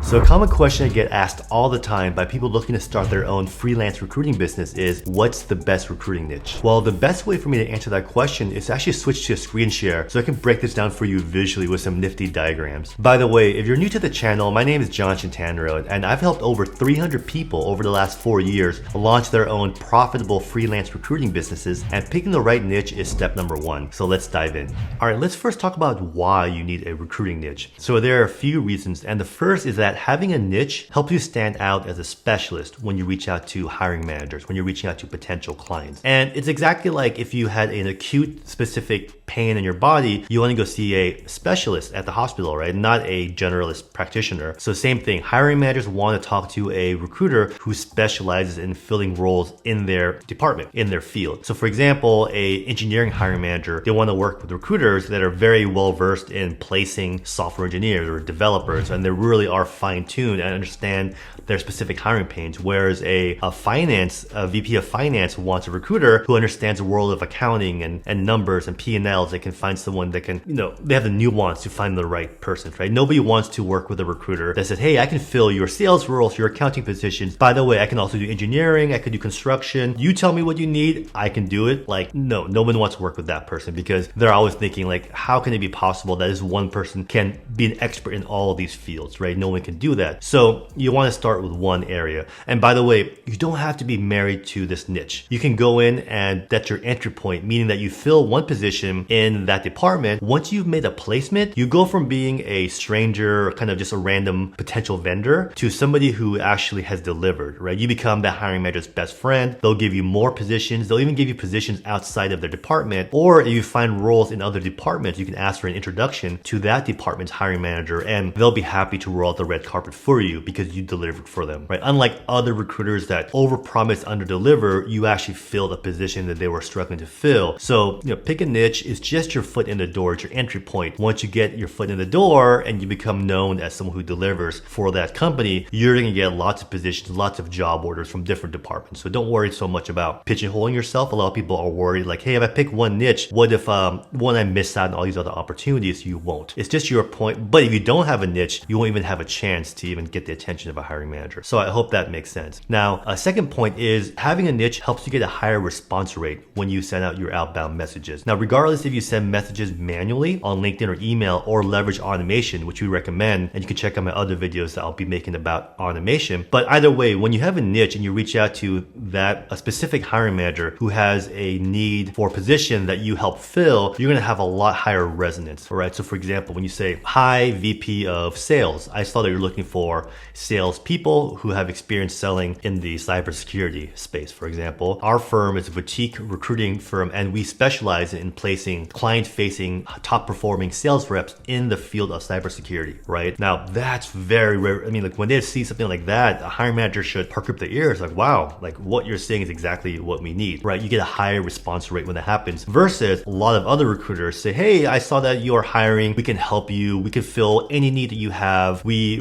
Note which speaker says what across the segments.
Speaker 1: So a common question I get asked all the time by people looking to start their own freelance recruiting business is, what's the best recruiting niche? Well, the best way for me to answer that question is to actually switch to a screen share so I can break this down for you visually with some nifty diagrams. By the way, if you're new to the channel, my name is John Chantandro, and I've helped over 300 people over the last 4 years launch their own profitable freelance recruiting businesses, and picking the right niche is step number one. So let's dive in. All right, let's first talk about why you need a recruiting niche. So there are a few reasons, and the first is that having a niche helps you stand out as a specialist when you reach out to hiring managers, when you're reaching out to potential clients. And it's exactly like if you had an acute specific pain in your body, you want to go see a specialist at the hospital, right? Not a generalist practitioner. So same thing, hiring managers want to talk to a recruiter who specializes in filling roles in their department, in their field. So for example, a engineering hiring manager, they want to work with recruiters that are very well versed in placing software engineers or developers, and they really are fine-tuned and understand their specific hiring pains. Whereas a VP of finance wants a recruiter who understands the world of accounting and numbers and P&Ls. They can find someone that can, they have the nuance to find the right person, right? Nobody wants to work with a recruiter that says, hey, I can fill your sales roles, your accounting positions. By the way, I can also do engineering, I can do construction. You tell me what you need, I can do it. Like, no one wants to work with that person, because they're always thinking like, how can it be possible that this one person can be an expert in all of these fields, right? No one can do that. So you want to start with one area. And by the way, you don't have to be married to this niche. You can go in and that's your entry point, meaning that you fill one position in that department. Once you've made a placement, you go from being a stranger, kind of just a random potential vendor, to somebody who actually has delivered, right? You become that hiring manager's best friend. They'll give you more positions. They'll even give you positions outside of their department. Or if you find roles in other departments, you can ask for an introduction to that department's hiring manager, and they'll be happy to roll out the red carpet for you because you delivered for them, right? Unlike other recruiters that overpromise, underdeliver, you actually filled a position that they were struggling to fill. So, pick a niche is just your foot in the door. It's your entry point. Once you get your foot in the door and you become known as someone who delivers for that company, you're going to get lots of positions, lots of job orders from different departments. So don't worry so much about pigeonholing yourself. A lot of people are worried like, hey, if I pick one niche, what if one I miss out on all these other opportunities? You won't. It's just your point. But if you don't have a niche, you won't even have a chance to even get the attention of a hiring manager. So I hope that makes sense. Now, a second point is having a niche helps you get a higher response rate when you send out your outbound messages. Now, regardless if you send messages manually on LinkedIn or email or leverage automation, which we recommend, and you can check out my other videos that I'll be making about automation. But either way, when you have a niche and you reach out to a specific hiring manager who has a need for a position that you help fill, you're going to have a lot higher resonance. All right. So for example, when you say, hi, VP of sales, I saw that you're looking for sales people who have experience selling in the cybersecurity space. For example, our firm is a boutique recruiting firm, and we specialize in placing client-facing, top-performing sales reps in the field of cybersecurity, right? Now, that's very rare. I mean, like when they see something like that, a hiring manager should perk up their ears like, wow, like what you're saying is exactly what we need, right? You get a higher response rate when that happens, versus a lot of other recruiters say, hey, I saw that you're hiring. We can help you. We can fill any need that you have. We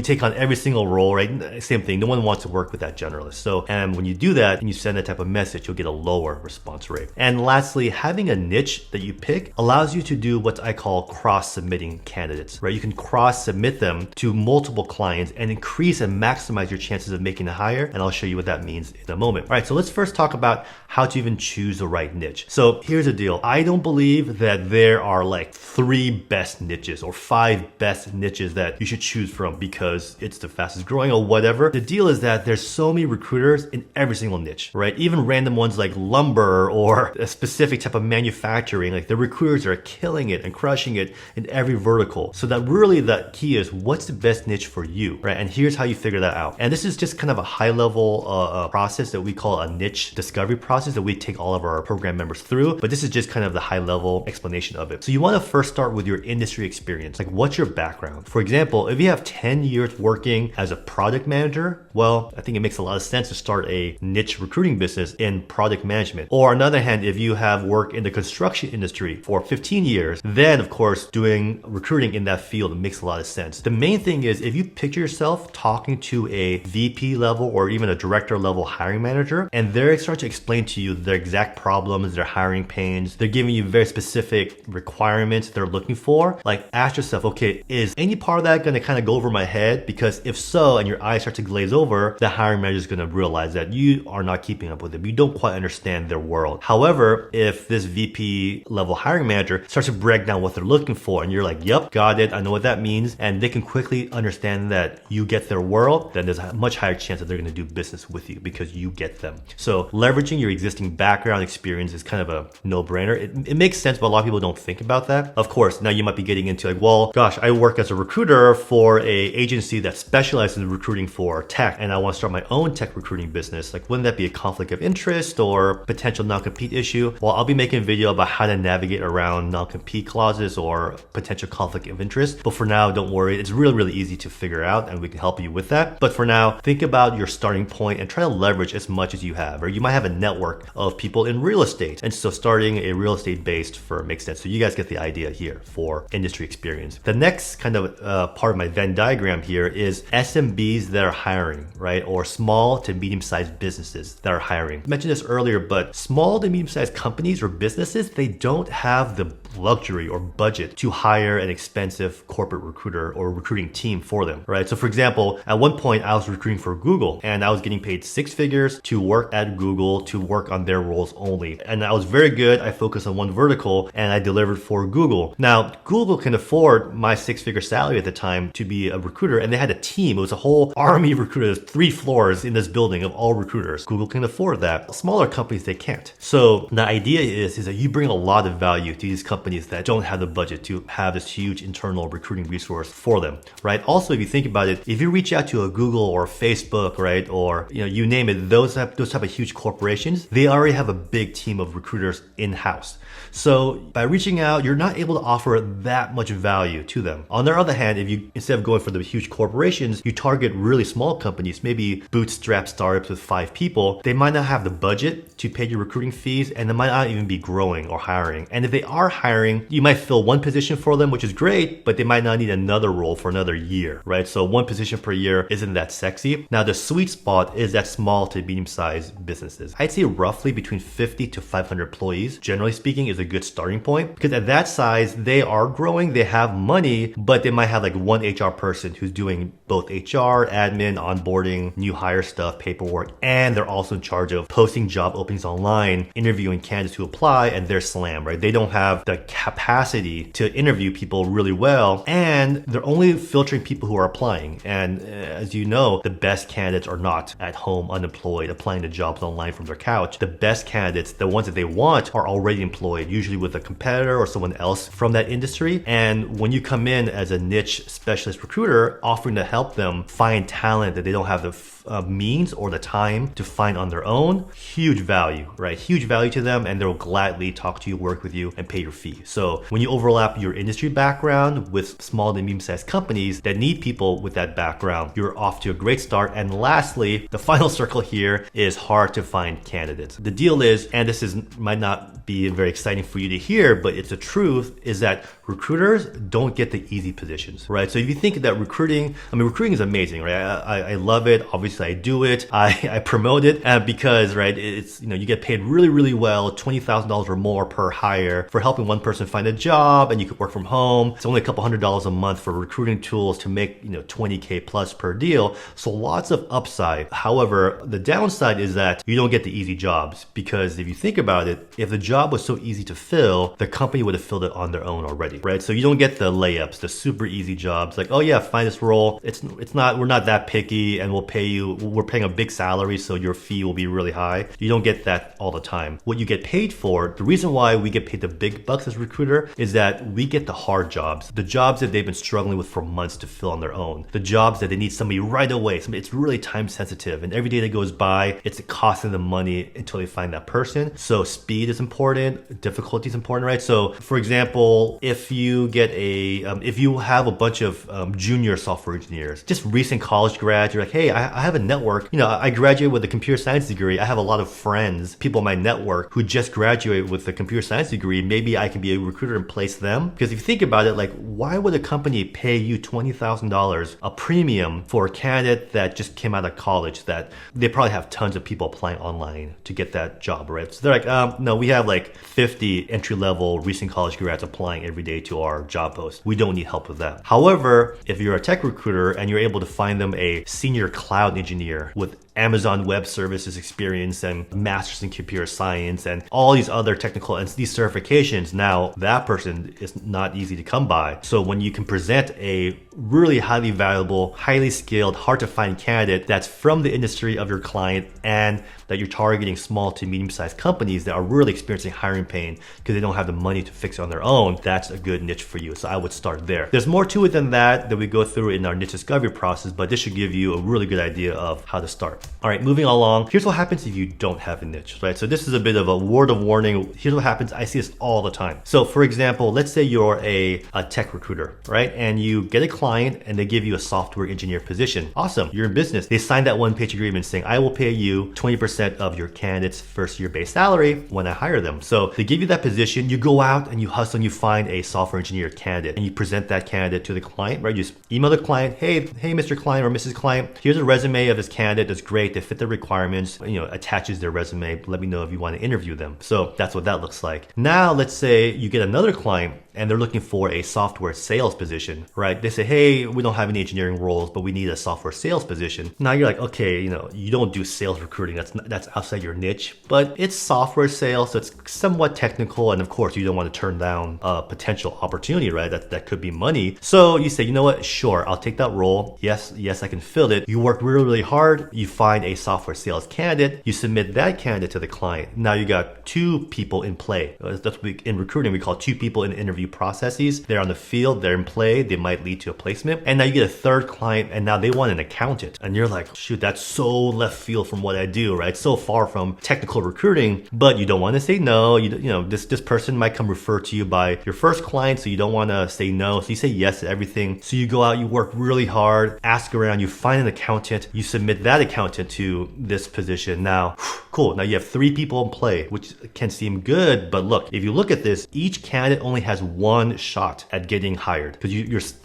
Speaker 1: take on every single role, right? Same thing. No one wants to work with that generalist. So, and when you do that and you send that type of message, you'll get a lower response rate. And lastly, having a niche that you pick allows you to do what I call cross-submitting candidates, right? You can cross-submit them to multiple clients and increase and maximize your chances of making a hire. And I'll show you what that means in a moment. All right, so let's first talk about how to even choose the right niche. So here's the deal. I don't believe that there are like 3 best niches or 5 best niches that you should choose from because it's the fastest growing or whatever. The deal is that there's so many recruiters in every single niche, right? Even random ones like lumber or a specific type of manufacturing, like the recruiters are killing it and crushing it in every vertical. So that really the key is, what's the best niche for you, right? And here's how you figure that out. And this is just kind of a high level process that we call a niche discovery process that we take all of our program members through. But this is just kind of the high level explanation of it. So you want to first start with your industry experience. Like, what's your background? For example, if you have 10 years working as a product manager, well, I think it makes a lot of sense to start a niche recruiting business in product management. Or on the other hand, if you have worked in the construction industry for 15 years, then of course doing recruiting in that field makes a lot of sense. The main thing is, if you picture yourself talking to a VP level or even a director level hiring manager, and they're starting to explain to you their exact problems, their hiring pains, they're giving you very specific requirements they're looking for, like ask yourself, okay, is any part of that going to kind of go over my head? Because if so, and your eyes start to glaze over, the hiring manager is going to realize that you are not keeping up with them. You don't quite understand their world. However, if this VP level hiring manager starts to break down what they're looking for, and you're like, yep, got it, I know what that means, and they can quickly understand that you get their world, then there's a much higher chance that they're going to do business with you because you get them. So leveraging your existing background experience is kind of a no-brainer. It makes sense, but a lot of people don't think about that. Of course, now you might be getting into like, well, gosh, I work as a recruiter for a agency that specializes in recruiting for tech, and I want to start my own tech recruiting business. Like, wouldn't that be a conflict of interest or potential non-compete issue? Well, I'll be making a video about how to navigate around non-compete clauses or potential conflict of interest. But for now, don't worry. It's really, really easy to figure out, and we can help you with that. But for now, think about your starting point and try to leverage as much as you have. Or you might have a network of people in real estate, and so starting a real estate based firm makes sense. So you guys get the idea here for industry experience. The next kind of part of my Venn diagram here is SMBs that are hiring, right? Or small to medium-sized businesses that are hiring. I mentioned this earlier, but small to medium-sized companies or businesses, they don't have the luxury or budget to hire an expensive corporate recruiter or recruiting team for them, right? So for example, at one point I was recruiting for Google and I was getting paid 6 figures to work at Google, to work on their roles only. And I was very good. I focused on one vertical and I delivered for Google. Now, Google can afford my 6-figure salary at the time to be a recruiter, and they had a team. It was a whole army of recruiters, 3 floors in this building of all recruiters. Google can afford that. Smaller companies, they can't. So the idea is that you bring a lot of value to these companies that don't have the budget to have this huge internal recruiting resource for them, right? Also, if you think about it, if you reach out to a Google or Facebook, right, or you name it, those type of huge corporations, they already have a big team of recruiters in-house. So by reaching out, you're not able to offer that much value to them. On the other hand, if you, instead of going for the huge corporations, you target really small companies, maybe bootstrap startups with 5 people, they might not have the budget to pay your recruiting fees, and they might not even be growing or hiring. And if they are hiring, you might fill one position for them, which is great, but they might not need another role for another year, right? So one position per year isn't that sexy. Now, the sweet spot is that small to medium-sized businesses. I'd say roughly between 50 to 500 employees, generally speaking, is a good starting point, because at that size, they are growing, they have money, but they might have like one HR person who's doing both HR, admin, onboarding, new hire stuff, paperwork, and they're also in charge of posting job openings online, interviewing candidates who apply, and they're slammed, right? They don't have the capacity to interview people really well, and they're only filtering people who are applying. And as you know, the best candidates are not at home unemployed, applying to jobs online from their couch. The best candidates, the ones that they want, are already employed, usually with a competitor or someone else from that industry. And when you come in as a niche specialist recruiter, offering to help them find talent that they don't have the means or the time to find on their own, huge value, right? Huge value to them, and they'll gladly talk to you, work with you, and pay your fee. So when you overlap your industry background with small to medium-sized companies that need people with that background, you're off to a great start. And lastly, the final circle here is hard to find candidates. The deal is, and this might not be very exciting for you to hear, but it's the truth, is that recruiters don't get the easy positions, right? So if you think that recruiting is amazing, right? I love it. Obviously, I do it. I promote it because, right, it's, you get paid really, really well, $20,000 or more per hire for helping one person find a job, and you could work from home. It's only a couple $100s a month for recruiting tools to make, $20K plus per deal. So lots of upside. However, the downside is that you don't get the easy jobs, because if you think about it, if the job was so easy to fill, the company would have filled it on their own already, right? So you don't get the layups, the super easy jobs like, oh yeah, find this role. We're not that picky, and we're paying a big salary, so your fee will be really high. You don't get that all the time. What you get paid for, the reason why we get paid the big bucks as a recruiter, is that we get the hard jobs, the jobs that they've been struggling with for months to fill on their own, the jobs that they need somebody right away. It's really time sensitive, and every day that goes by, it's costing them money until they find that person. So speed is important, difficulty is important, right? So for example, if you have a bunch of junior software engineers, just recent college grads, you're like, hey, I have a network. I graduated with a computer science degree. I have a lot of friends, people in my network who just graduated with a computer science degree. Maybe I can can be a recruiter and place them. Because if you think about it, like, why would a company pay you $20,000 a premium for a candidate that just came out of college that they probably have tons of people applying online to get that job, right? So they're like, no, we have like 50 entry-level recent college grads applying every day to our job post. We don't need help with that. However, if you're a tech recruiter and you're able to find them a senior cloud engineer with Amazon Web Services experience and master's in computer science and all these other technical and these certifications, now that person is not easy to come by. So when you can present a really highly valuable, highly skilled, hard to find candidate that's from the industry of your client and that you're targeting small to medium-sized companies that are really experiencing hiring pain because they don't have the money to fix it on their own, that's a good niche for you. So I would start there. There's more to it than that we go through in our niche discovery process, but this should give you a really good idea of how to start. All right, moving along. Here's what happens if you don't have a niche, right? So this is a bit of a word of warning. Here's what happens. I see this all the time. So for example, let's say you're a tech recruiter, right? And you get a client and they give you a software engineer position. Awesome. You're in business. They signed that one-page agreement saying, I will pay you 20% of your candidate's first year base salary when I hire them. So they give you that position. You go out and you hustle and you find a software engineer candidate and you present that candidate to the client, right? You just email the client, hey, Mr. Client or Mrs. Client, here's a resume of this candidate that's great. They fit the requirements, attaches their resume. Let me know if you want to interview them. So that's what that looks like. Now, let's say you get another client and they're looking for a software sales position, right? They say, hey, we don't have any engineering roles, but we need a software sales position. Now you're like, okay, you don't do sales recruiting. That's outside your niche, but it's software sales, so it's somewhat technical. And of course, you don't want to turn down a potential opportunity, right? That could be money. So you say, you know what? Sure, I'll take that role. Yes, I can fill it. You work really, really hard. You find a software sales candidate. You submit that candidate to the client. Now you got two people in play. That's what in recruiting we call two people in interview processes. They're on the field, they're in play, they might lead to a placement. And now you get a third client and now they want an accountant. And you're like, shoot, that's so left field from what I do, right? So far from technical recruiting, but you don't want to say no. This person might come refer to you by your first client, so you don't want to say no. So you say yes to everything. So you go out, you work really hard, ask around, you find an accountant, you submit that accountant to this position. Now, cool. Now you have three people in play, which can seem good, but look, if you look at this, each candidate only has one shot at getting hired because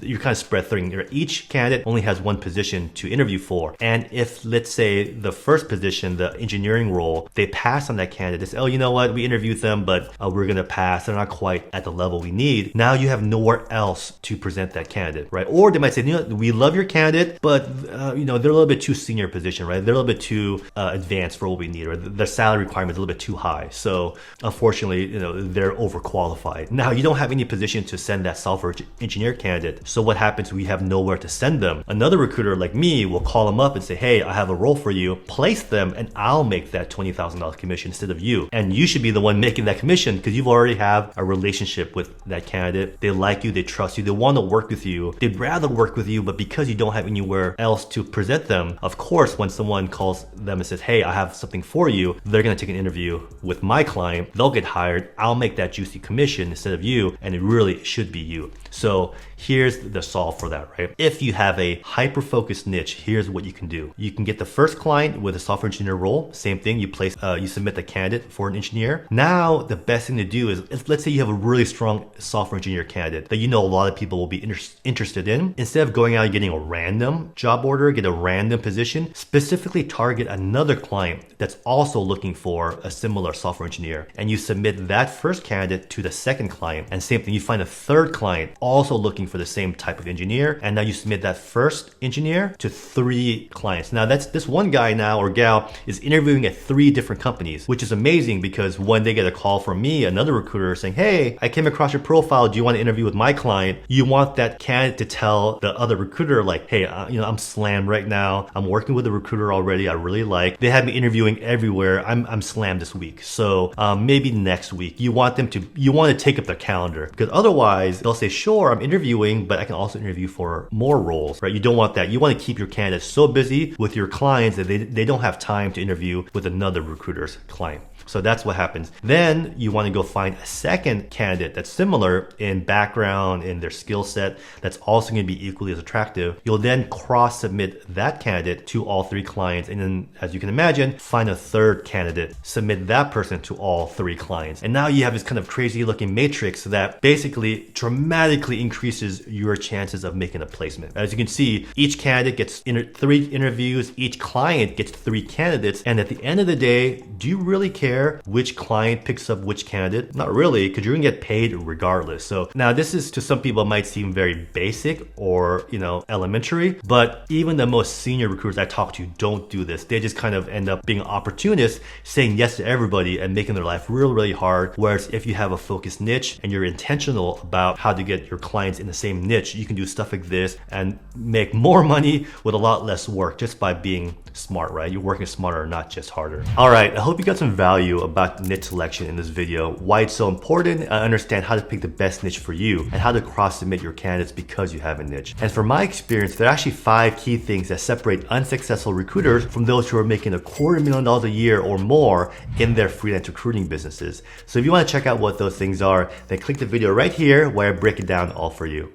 Speaker 1: you're kind of spread thin. Each candidate only has one position to interview for. And if, let's say, the first position, the engineering role, they pass on that candidate, they say, oh, you know what, we interviewed them, but we're going to pass. They're not quite at the level we need. Now you have nowhere else to present that candidate, right? Or they might say, we love your candidate, but they're a little bit too senior position, right? They're a little bit too advanced for what we need, or their salary requirement is a little bit too high. So unfortunately, they're overqualified. Now you don't have any position to send that software engineer candidate. So what happens? We have nowhere to send them. Another recruiter like me will call them up and say, hey, I have a role for you. Place them and I'll make that $20,000 commission instead of you. And you should be the one making that commission because you've already have a relationship with that candidate. They like you, they trust you, they want to work with you. They'd rather work with you, but because you don't have anywhere else to present them, of course, when someone calls them and says, hey, I have something for you, they're going to take an interview with my client. They'll get hired. I'll make that juicy commission instead of you. And it really should be you. So here's the solve for that, right? If you have a hyper-focused niche, here's what you can do. You can get the first client with a software engineer role. Same thing, you submit the candidate for an engineer. Now, the best thing to do is let's say you have a really strong software engineer candidate that a lot of people will be interested in. Instead of going out and getting a random job order, get a random position, specifically target another client that's also looking for a similar software engineer. And you submit that first candidate to the second client. And same thing, you find a third client also looking for the same type of engineer. And now you submit that first engineer to 3 clients. Now that's this one guy now or gal is interviewing at 3 different companies, which is amazing because when they get a call from me, another recruiter saying, hey, I came across your profile. Do you want to interview with my client? You want that candidate to tell the other recruiter like, hey, I'm slammed right now. I'm working with a recruiter already. I really like. They have me interviewing everywhere. I'm slammed this week. So maybe next week. You want to take up their calendar because otherwise they'll say, sure, I'm interviewing, but I can also interview for more roles, right? You don't want that. You want to keep your candidates so busy with your clients that they don't have time to interview with another recruiter's client. So that's what happens. Then you want to go find a second candidate that's similar in background, in their skill set, that's also going to be equally as attractive. You'll then cross-submit that candidate to all 3 clients, and then, as you can imagine, find a third candidate, submit that person to all 3 clients. And now you have this kind of crazy looking matrix that basically dramatically increases your chances of making a placement. As you can see, each candidate gets 3 interviews, each client gets 3 candidates, and at the end of the day, do you really care which client picks up which candidate? Not really, because you're gonna get paid regardless. So now this is, to some people, might seem very basic or, elementary, but even the most senior recruiters I talk to don't do this. They just kind of end up being opportunists, saying yes to everybody and making their life really hard. Whereas if you have a focused niche and you're intentional about how to get your clients in the same niche, you can do stuff like this and make more money with a lot less work just by being smart, right? You're working smarter, not just harder. All right, I hope you got some value about niche selection in this video, why it's so important, and understand how to pick the best niche for you and how to cross-submit your candidates because you have a niche. And from my experience, there are actually 5 key things that separate unsuccessful recruiters from those who are making $250,000 a year or more in their freelance recruiting businesses. So if you want to check out what those things are, then click the video right here where I break it down all for you.